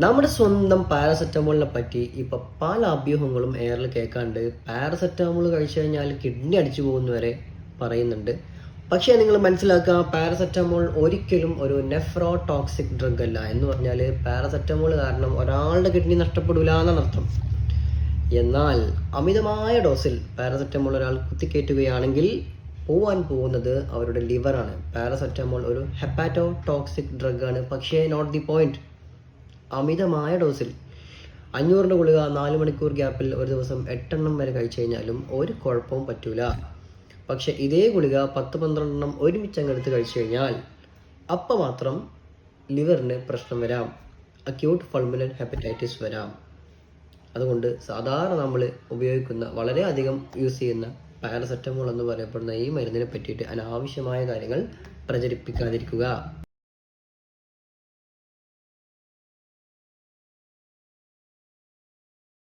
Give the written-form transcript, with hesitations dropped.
നമ്മുടെ സ്വന്തം പാരസെറ്റമോളിനെ പറ്റി ഇപ്പൊ പല അഭ്യൂഹങ്ങളും എയറിൽ കേൾക്കാണ്ട്. പാരസെറ്റമോൾ കഴിച്ചു കഴിഞ്ഞാൽ കിഡ്നി അടിച്ചു പോകുന്ന വരെ പറയുന്നുണ്ട്. പക്ഷേ നിങ്ങൾ മനസ്സിലാക്കുക, പാരസെറ്റമോൾ ഒരിക്കലും ഒരു നെഫ്രോടോക്സിക് ഡ്രഗ് അല്ല. എന്ന് പറഞ്ഞാൽ പാരസെറ്റമോൾ കാരണം ഒരാളുടെ കിഡ്നി നഷ്ടപ്പെടില്ല എന്നാണ് അർത്ഥം. എന്നാൽ അമിതമായ ഡോസിൽ പാരസെറ്റമോൾ ഒരാൾ കുത്തിക്കയറ്റുകയാണെങ്കിൽ പോവാൻ പോകുന്നത് അവരുടെ ലിവറാണ്. പാരസെറ്റമോൾ ഒരു ഹെപ്പാറ്റോടോക്സിക് ഡ്രഗ് ആണ്. പക്ഷേ നോട്ട് ദി പോയിന്റ്. അമിതമായ ഡോസിൽ 500 ഗുളിക 4 മണിക്കൂർ ഗ്യാപ്പിൽ ഒരു ദിവസം 8 എണ്ണം വരെ കഴിച്ചു കഴിഞ്ഞാലും ഒരു കുഴപ്പവും പറ്റൂല. പക്ഷെ ഇതേ ഗുളിക 10-12 എണ്ണം ഒരുമിച്ച് അങ്ങെടുത്ത് കഴിച്ചു കഴിഞ്ഞാൽ അപ്പം മാത്രം ലിവറിന് പ്രശ്നം വരാം. അക്യൂട്ട് പൾമണറി ഹെപ്പറ്റൈറ്റിസ് വരാം. അതുകൊണ്ട് സാധാരണ നമ്മൾ ഉപയോഗിക്കുന്ന വളരെയധികം യൂസ് ചെയ്യുന്ന പാരസെറ്റമോൾ എന്ന് പറയപ്പെടുന്ന ഈ മരുന്നിനെ പറ്റിയിട്ട് അനാവശ്യമായ കാര്യങ്ങൾ പ്രചരിപ്പിക്കാതിരിക്കുക.